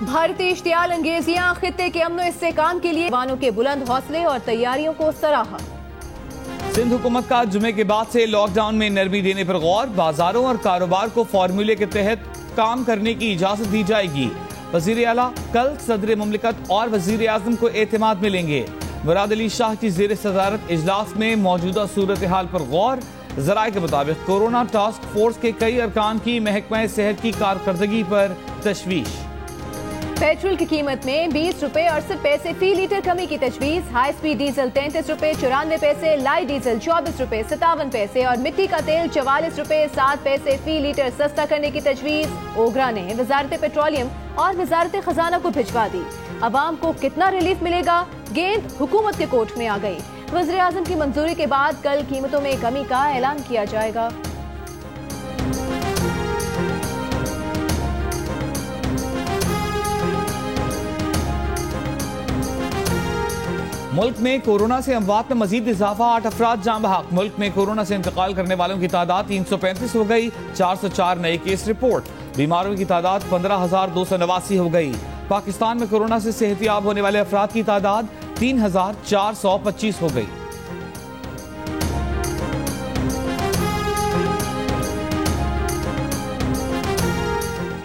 भारतीय इश्तियाल अंगेजियां खित्ते के अमन इस्तेहकाम के लिए जवानों के बुलंद हौसले और तैयारियों को सराहा। सिंध हुकूमत का जुमे के बाद से लॉकडाउन में नरमी देने पर गौर, बाजारों और कारोबार को फार्मूले के तहत काम करने की इजाजत दी जाएगी। वजीर आला कल सदर मुमलिकत और वजीर आजम को एतमाद मिलेंगे। मुराद अली शाह की जेर सदारत इजलास में मौजूदा सूरत हाल पर गौर। जराये के मुताबिक कोरोना टास्क फोर्स के कई अरकान की महकमा सेहत की कारकर्दगी पर तशवीश। पेट्रोल की कीमत में 20 रुपए 68 पैसे फी लीटर कमी की तजवीज। हाई स्पीड डीजल 33 रुपए 94 पैसे, लाइट डीजल 24 रुपए 57 पैसे और मिट्टी का तेल 44 रुपए 7 पैसे फी लीटर सस्ता करने की तजवीज ओगरा ने वजारत पेट्रोलियम और वजारत खजाना को भिजवा दी। अवाम को कितना रिलीफ मिलेगा, गेंद हुकूमत के कोर्ट में आ गई। वज़ीर आज़म की मंजूरी के बाद कल कीमतों में कमी का ऐलान किया जाएगा। मुल्क में कोरोना से अमवात में मजीद इजाफा, 8 अफराद जान बहक। मुल्क में कोरोना से इंतकाल करने वालों की तादाद 335 हो गई। 404 नए केस रिपोर्ट। बीमारों की तादाद 15,289 हो गई। पाकिस्तान में कोरोना से सेहतियाब होने वाले अफराद की तादाद 3,425 हो गई।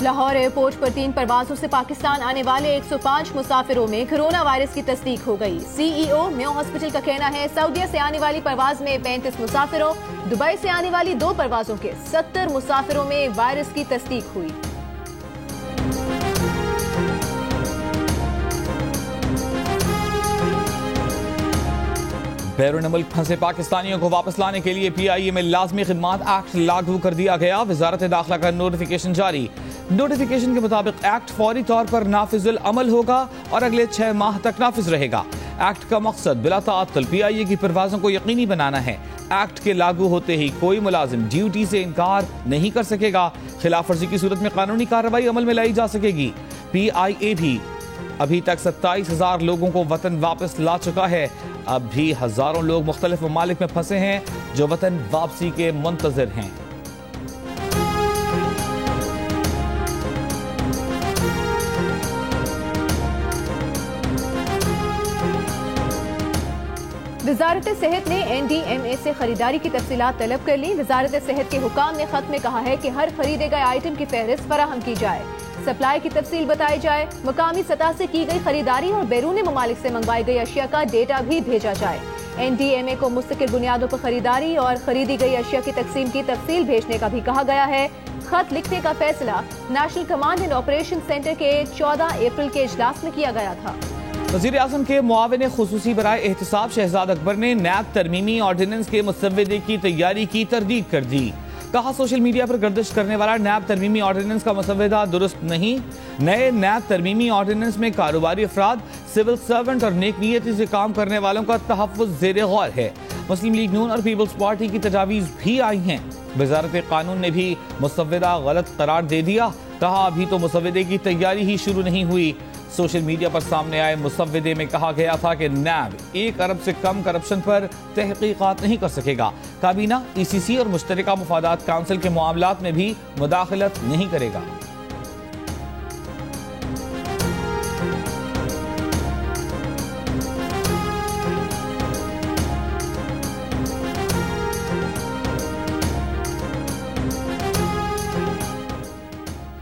लाहौर एयरपोर्ट पर 3 परवाजों से पाकिस्तान आने वाले 105 मुसाफिरों में कोरोना वायरस की तस्दीक हो गई। सीईओ मेयो हॉस्पिटल का कहना है सऊदीया से आने वाली परवाज में 35 मुसाफिरों, दुबई से आने वाली 2 परवाजों के 70 मुसाफिरों में वायरस की तस्दीक हुई। बैरून मुल्क फंसे पाकिस्तानियों को वापस लाने के लिए PIA में लाजमी खिदमात एक्ट लागू कर दिया गया। वजारत दाखिला का नोटिफिकेशन जारी। नोटिफिकेशन के मुताबिक एक्ट फौरी तौर पर नाफिजुल अमल होगा और अगले 6 माह तक नाफिज रहेगा। एक्ट का मकसद बिला ताअत्तुल PIA की परवाजों को यकीनी बनाना है। एक्ट के लागू होते ही कोई मुलाजिम ड्यूटी से इनकार नहीं कर सकेगा। खिलाफ वर्जी की सूरत में कानूनी कार्रवाई अमल में लाई जा सकेगी। PIA भी अभी तक 27,000 लोगों को वतन वापस ला चुका है। अब भी हजारों लोग मुख्तलिफ ममालिक में फंसे हैं जो वतन वापसी के मुंतजर हैं। वजारत सेहत ने NDMA से खरीदारी की तफसीलात तलब कर ली। वजारत सेहत के हुकाम ने खत में कहा है कि हर खरीदे गए आइटम की फहरिस्त फराहम की जाए, सप्लाई की तफसील बताई जाए, मुकामी सतह से की गई खरीदारी और बैरून ममालिक से मंगवाई गई अशिया का डेटा भी भेजा जाए। NDMA को मुस्तकिल बुनियादों पर खरीदारी और खरीदी गई अशिया की तकसीम की तफसील भेजने का भी कहा गया है। खत लिखने का फैसला national command and operation centre के 14 अप्रैल के इजलास में किया गया था। वज़ीर आज़म के मुआविन खुसूसी बराए एहतिसाब शहजाद अकबर ने नैब तरमीमी ऑर्डिनेंस के मुसव्वदे की तैयारी की तरदीद कर दी। कहा सोशल मीडिया पर गर्दिश करने वाला नैब तरमीमी ऑर्डिनेंस का मुसव्वदा दुरुस्त नहीं। नए नैब तरमीमी ऑर्डिनेंस में कारोबारी अफराद, सिविल सर्वेंट और नेक नीयती से काम करने वालों का तहफ़्फ़ुज़ ज़ेरे गौर है। मुस्लिम लीग नून और पीपल्स पार्टी की तजावीज़ भी आई हैं। वजारत कानून ने भी मुसव्वदा गलत करार दे दिया। कहा अभी तो मुसव्वदे की तैयारी ही शुरू नहीं हुई। सोशल मीडिया पर सामने आए मुसव्वदे में कहा गया था कि नैब 1 अरब से कम करप्शन पर तहकीकात नहीं कर सकेगा। काबीना ECC और मुश्तरका मुफादात काउंसिल के मामलात में भी मुदाखलत नहीं करेगा।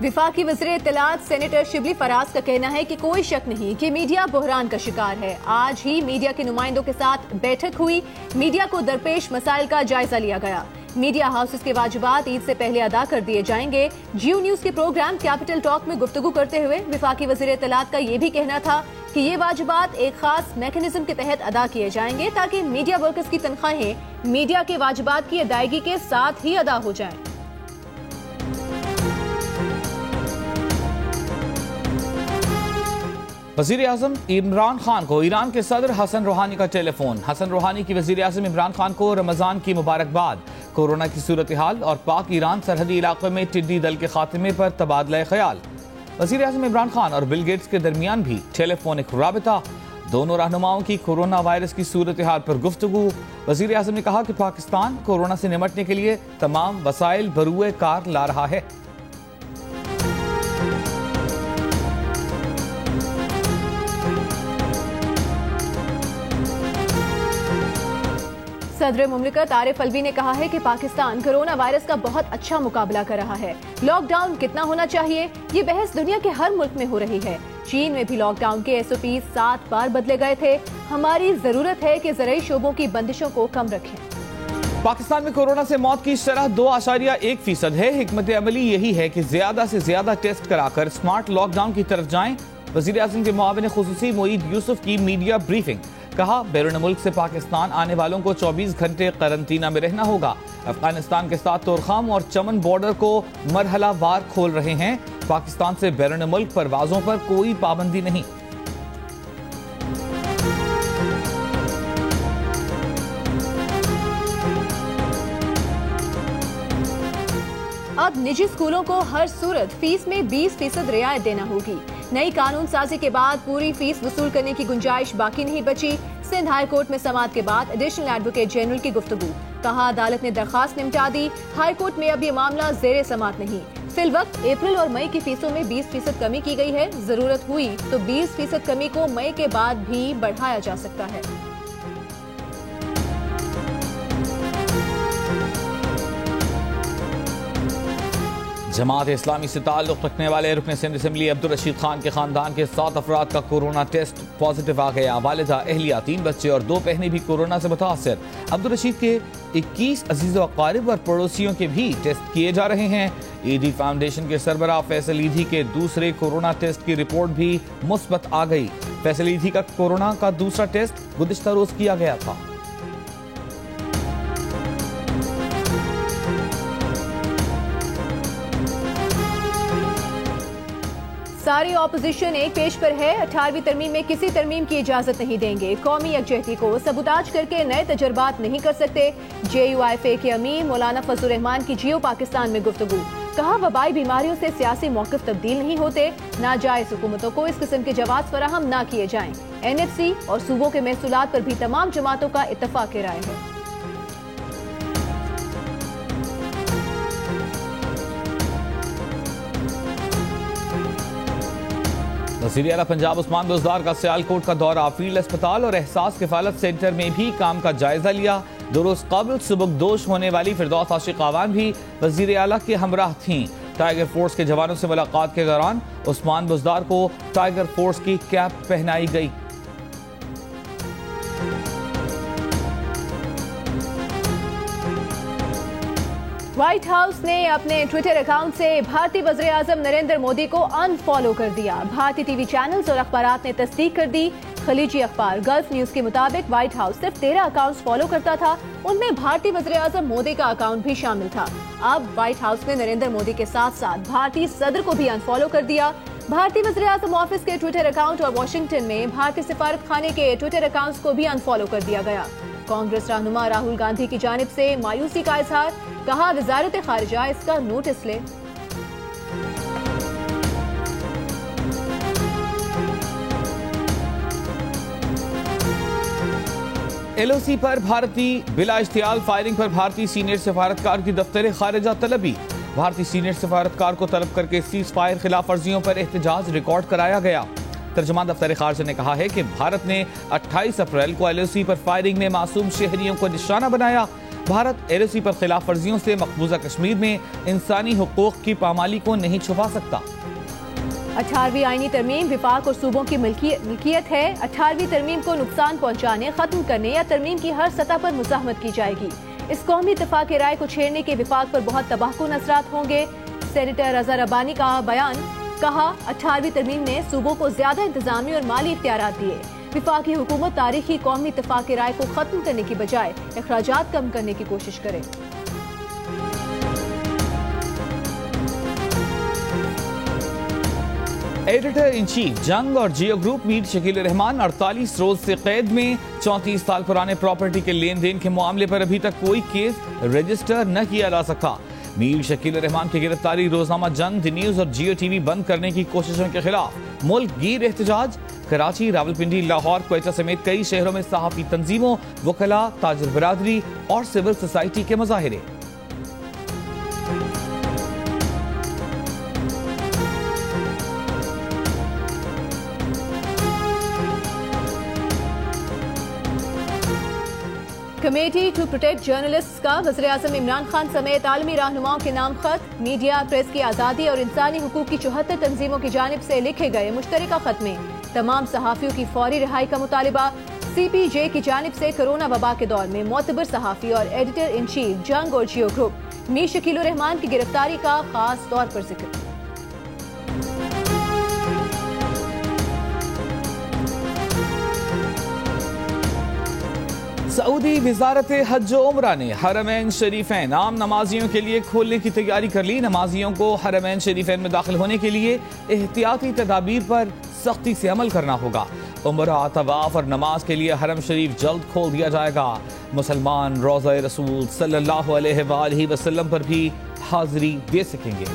विफाकी वज़ीर इत्तलात सेनेटर शिबली फराज का कहना है कि कोई शक नहीं कि मीडिया बहरान का शिकार है। आज ही मीडिया के नुमाइंदों के साथ बैठक हुई। मीडिया को दरपेश मसाइल का जायजा लिया गया। मीडिया हाउसेस के वाजिबात ईद से पहले अदा कर दिए जाएंगे। जियो न्यूज के प्रोग्राम कैपिटल टॉक में गुफ्तगू करते हुए विफाकी वज़ीर इत्तलात का ये भी कहना था कि ये वाजिबात एक खास मैकेनिज्म के तहत अदा किए जाएंगे ताकि मीडिया वर्कर्स की तनख्वाहें मीडिया के वाजिबात की अदायगी के साथ ही अदा हो जाएं। वज़ीर आज़म इमरान खान को ईरान के सदर हसन रूहानी का टेलीफोन। हसन रूहानी की वज़ीर आज़म इमरान खान को रमज़ान की मुबारकबाद। कोरोना की सूरत हाल और पाक ईरान सरहदी इलाके में टिड्डी दल के खात्मे पर तबादला ख्याल। वज़ीर आज़म इमरान खान और बिल गेट्स के दरमियान भी टेलीफोनिक राबिता। दोनों रहनुमाओं की कोरोना वायरस की सूरत हाल पर गुफ्तगू। वज़ीर आज़म ने कहा कि पाकिस्तान कोरोना से निमटने के लिए तमाम वसाइल बरूए कार ला रहा है। सदर मुमलिकत आरिफ अलवी ने कहा है कि पाकिस्तान कोरोना वायरस का बहुत अच्छा मुकाबला कर रहा है। लॉकडाउन कितना होना चाहिए, ये बहस दुनिया के हर मुल्क में हो रही है। चीन में भी लॉकडाउन के SOP 7 बार बदले गए थे। हमारी जरूरत है कि ज़रूरी शोबों की बंदिशों को कम रखें। पाकिस्तान में कोरोना से मौत की शरह 2.1% है। हिकमत अमली यही है कि ज्यादा से ज्यादा टेस्ट कराकर स्मार्ट लॉकडाउन की तरफ जाएं। वजीर आज़म के मुआविन खुसूसी मोईद यूसुफ की मीडिया ब्रीफिंग। कहा, बैरून मुल्क से पाकिस्तान आने वालों को 24 घंटे करंतना में रहना होगा। अफगानिस्तान के साथ तोरखाम और चमन बॉर्डर को मरहला वार खोल रहे हैं। पाकिस्तान से बैरून मुल्क परवाजों पर कोई पाबंदी नहीं। अब निजी स्कूलों को हर सूरत फीस में 20% रियायत देना होगी। नई कानून साजी के बाद पूरी फीस वसूल करने की गुंजाइश बाकी नहीं बची। सिंध हाई कोर्ट में समाअत के बाद एडिशनल एडवोकेट जनरल की गुफ्तगू। कहा, अदालत ने दरखास्त निपटा दी। हाई कोर्ट में अब ये मामला जेर समाअत नहीं। फिल वक्त अप्रैल और मई की फीसों में 20% कमी की गई है। जरूरत हुई तो 20% कमी को मई के बाद भी बढ़ाया जा सकता है। जमात इस्लामी से ताल्लुक रखने वाले रुकन सिंध असम्बली अब्दुल रशीद खान के खानदान के 7 अफराद का कोरोना टेस्ट पॉजिटिव आ गया। वालिदा, अहलिया, 3 बच्चे और 2 बहनें भी कोरोना से मुतासर। अब्दुल रशीद के 21 अजीज व अकारिब और पड़ोसियों के भी टेस्ट किए जा रहे हैं। ईदी फाउंडेशन के सरबराह फैसल ईदी के दूसरे कोरोना टेस्ट की रिपोर्ट भी मुस्बत आ गई। फैसल ईदी का कोरोना का दूसरा टेस्ट गुज़िश्ता रोज किया गया था। सारी ऑपोजिशन एक पेज पर है। 18वीं तरमीम में किसी तरमीम की इजाजत नहीं देंगे। कौमी यकजहती को सबूताज करके नए तजर्बात नहीं कर सकते। JUIFA के अमीर मौलाना फजलुर रहमान की जियो पाकिस्तान में गुफ्तगू। कहा, वबाई बीमारियों से सियासी मौक़िफ़ तब्दील नहीं होते। नाजायज़ हुकूमतों को इस किस्म के जवाब फराहम न किए जाएं। NFC और सूबों के महसूलात पर भी तमाम जमातों का इत्तफाक राय है। वज़ीर आला पंजाब उस्मान बुज़दार का सियालकोट का दौरा। फील्ड अस्पताल और एहसास किफालत सेंटर में भी काम का जायजा लिया। दुरुस्त काबिल सुबकदोश होने वाली फिरदौस आशिक आवान भी वज़ीर आला के हमराह थीं। टाइगर फोर्स के जवानों से मुलाकात के दौरान उस्मान बुज़दार को टाइगर फोर्स की कैप पहनाई गई। व्हाइट हाउस ने अपने ट्विटर अकाउंट से भारतीय वज़ीर आज़म नरेंद्र मोदी को अनफॉलो कर दिया। भारतीय टीवी चैनल्स और अखबारात ने तस्दीक कर दी। खलीजी अखबार गल्फ न्यूज के मुताबिक व्हाइट हाउस सिर्फ 13 अकाउंट्स फॉलो करता था, उनमें भारतीय वज़ीर आज़म मोदी का अकाउंट भी शामिल था। अब व्हाइट हाउस ने नरेंद्र मोदी के साथ साथ भारतीय सदर को भी अनफॉलो कर दिया। भारतीय वज़ीर आज़म ऑफिस के ट्विटर अकाउंट और वॉशिंगटन में भारतीय सिफारत खाने के ट्विटर अकाउंट्स को भी अनफॉलो कर दिया गया। कांग्रेस रहनुमा राहुल गांधी की जानिब से मायूसी का इजहार। कहा, वजारत खारिजा इसका नोटिस ले। LOC पर भारतीय बिला इश्तियाल फायरिंग पर भारतीय सीनियर सफारतकार की दफ्तर खारिजा तलबी। भारतीय सीनियर सफारतकार को तलब करके सीज फायर खिलाफ वर्जियों पर एहतजाज रिकॉर्ड कराया गया। तर्जुमान दफ्तर खारिजा ने कहा है कि भारत ने 28 अप्रैल को LOC पर फायरिंग में मासूम शहरियों को निशाना बनाया। भारत LOC पर खिलाफ वर्जियों से मकबूजा कश्मीर में इंसानी हुकूक की पामाली को नहीं छुपा सकता। 18वीं आईनी तरमीम विफाक और सूबों की मिल्कियत है। 18वीं तरमीम को नुकसान पहुंचाने, खत्म करने या तरमीम की हर सतह पर मुज़ाहमत की जाएगी। इस कौमी इत्तेफाक की राय को छेड़ने के विफाक पर बहुत तबाहकुन असरात होंगे। सेनेटर अजहर अब्बानी का बयान। कहा, 18वीं तरमीम ने सूबों को ज्यादा इंतजामी और माली इख्तियारात दिए। विफाकी हुकूमत तारीखी कौमी इत्तेफाक की राय को खत्म करने की बजाय अखराजात कम करने की कोशिश करे। एडिटर इन चीफ जंग और जियो ग्रुप मीर शकील रहमान 48 रोज से कैद में। 34 साल पुराने प्रॉपर्टी के लेन देन के मामले पर अभी तक कोई केस रजिस्टर न किया जा सका। मीर शकील रहमान की गिरफ्तारी रोजनामा जंग, द न्यूज और जियो टीवी बंद करने की कोशिशों के खिलाफ मुल्क गिर एहतजाज। कराची, रावलपिंडी, लाहौर, क्वेटा समेत कई शहरों में सहाफी तंजीमों, वकला, ताजिर बरादरी और सिविल सोसाइटी के मुजाहिरे। कमेटी टू प्रोटेक्ट जर्नलिस्ट्स का वज़ीर-ए-आज़म इमरान खान समेत आलमी रहनुमाओं के नाम खत। मीडिया, प्रेस की आज़ादी और इंसानी हुकूक की 74 तंजीमों की जानिब से लिखे गए मुश्तरका खत में तमाम सहाफ़ियों की फौरी रिहाई का मुतालिबा। CPJ की जानिब से कोरोना वबा के दौर में मोतबर सहाफ़ी और एडिटर इन चीफ जंग और जियो ग्रुप मीर शकील रहमान की गिरफ्तारी का खास तौर पर जिक्र। सऊदी वजारत हज व उम्रा ने हरमैन शरीफैन आम नमाजियों के लिए खोलने की तैयारी कर ली। नमाजियों को हरमैन शरीफैन में दाखिल होने के लिए एहतियाती तदाबीर पर सख्ती से अमल करना होगा। उम्रा, तवाफ और नमाज के लिए हरम शरीफ जल्द खोल दिया जाएगा। मुसलमान रोज़ा रसूल सल्लल्लाहु अलैहि वसल्लम पर भी हाजिरी दे सकेंगे।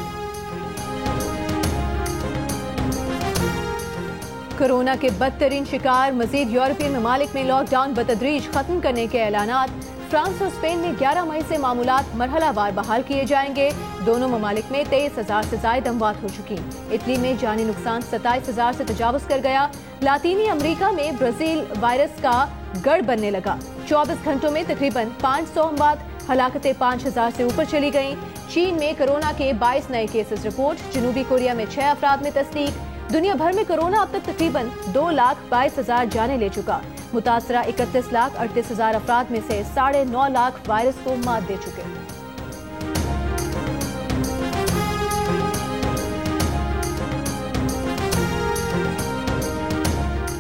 कोरोना के बदतरीन शिकार मजीद यूरोपियन ममालिक में लॉकडाउन बतदरीज खत्म करने के ऐलानात। फ्रांस और स्पेन में 11 मई से मामूलात मरहलावार बहाल किए जाएंगे। दोनों ममालिक में 23,000 से ज्यादा अमवात हो चुकी। इटली में जानी नुकसान 27,000 से तजावुज कर गया। लातीनी अमरीका में ब्राजील वायरस का गढ़ बनने लगा। 24 घंटों में तकरीबन 500 अमवात, हलाकतें 5,000 से ऊपर चली गईं। चीन में कोरोना के 22 नए केसेस रिपोर्ट। जनूबी कोरिया में 6 अफराद में तस्दीक। दुनिया भर में कोरोना अब तक तकरीबन 2,22,000 जाने ले चुका। मुतासरा 31,38,000 अफराद में से 9.5 लाख वायरस को मात दे चुके।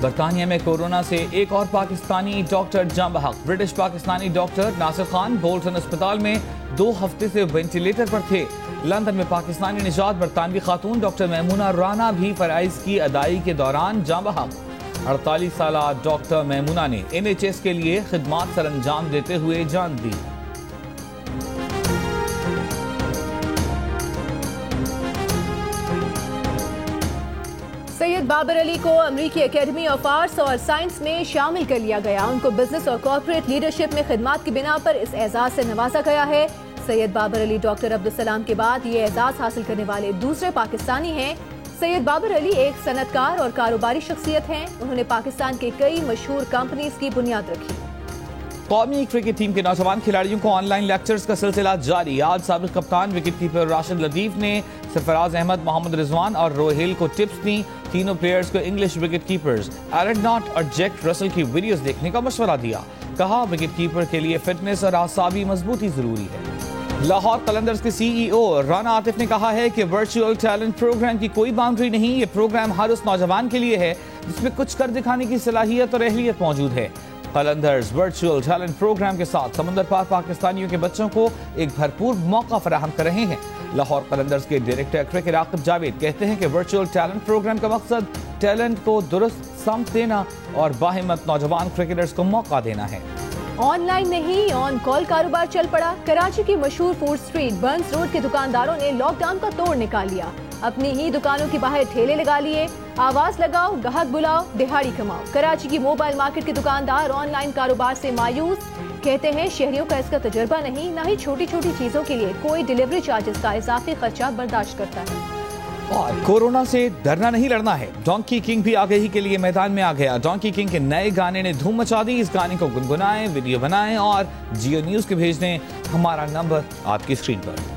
बरतानिया में कोरोना से एक और पाकिस्तानी डॉक्टर जाँ बहक। British Pakistani doctor Nasir Khan Bolton अस्पताल में 2 हफ्ते से वेंटिलेटर पर थे। लंदन में पाकिस्तानी निजात बरतानवी खातून डॉक्टर मैमूना राना भी फराइज की अदाई के दौरान जाँ बहक। 48 साल डॉक्टर मैमूना ने NHS के लिए खिदमात सर अंजाम देते हुए जान दी। सैयद बाबर अली को अमरीकी एकेडमी ऑफ आर्ट्स और साइंस में शामिल कर लिया गया। उनको बिजनेस और कॉर्पोरेट लीडरशिप में खिदमात की बिना पर इस एजाज से नवाजा गया है। सैयद बाबर अली डॉक्टर अब्दुल सलाम के बाद ये एजाज हासिल करने वाले दूसरे पाकिस्तानी हैं। सैयद बाबर अली एक सनतकार और कारोबारी शख्सियत हैं। उन्होंने पाकिस्तान के कई मशहूर कंपनीज की बुनियाद रखी। कौमी क्रिकेट टीम के नौजवान खिलाड़ियों को ऑनलाइन लेक्चर्स का सिलसिला जारी। आज साबिक कप्तान विकेट कीपर राशिद लतीफ ने सरफराज अहमद, मोहम्मद रिजवान और रोहेल को टिप्स दी। तीनों प्लेयर्स को English wicket keepers Alan Knott और जैक रसल की वीडियोस देखने का मशवरा दिया। कहा विकेट कीपर के लिए फिटनेस और आसाबी मजबूती जरूरी है। लाहौर कलंदर्स के CEO राना आतिफ ने कहा है कि वर्चुअल टैलेंट प्रोग्राम की कोई बाउंड्री नहीं। ये प्रोग्राम हर उस नौजवान के लिए है जिसमें कुछ कर दिखाने की सलाहियत और अहलियत मौजूद है। कलंदर्स वर्चुअल टैलेंट प्रोग्राम के साथ समंदर पार पाकिस्तानियों के बच्चों को एक भरपूर मौका फराहम कर रहे हैं। लाहौर कलंदर्स के डायरेक्टर क्रिकेट आकिब जावेद कहते हैं कि वर्चुअल टैलेंट प्रोग्राम का मकसद टैलेंट को दुरुस्त समत देना और बाहिम्मत नौजवान क्रिकेटर्स को मौका देना है। ऑनलाइन नहीं, ऑन कॉल कारोबार चल पड़ा। कराची की मशहूर फूड स्ट्रीट बर्न्स रोड के दुकानदारों ने लॉकडाउन का तोड़ निकाल लिया। अपनी ही दुकानों के बाहर ठेले लगा लिए। आवाज लगाओ, ग्राहक बुलाओ, दिहाड़ी कमाओ। कराची की मोबाइल मार्केट के दुकानदार ऑनलाइन कारोबार से मायूस। कहते हैं शहरियों का इसका तजुर्बा नहीं, ना ही छोटी छोटी चीजों के लिए कोई डिलीवरी चार्जेस का इजाफी खर्चा बर्दाश्त करता है। और कोरोना से डरना नहीं, लड़ना है। डोंकी किंग भी आगाही के लिए मैदान में आ गया। डोंकी किंग के नए गाने ने धूम मचा दी। इस गाने को गुनगुनाएं, वीडियो बनाएं और जियो न्यूज के भेज दें। हमारा नंबर आपकी स्क्रीन पर।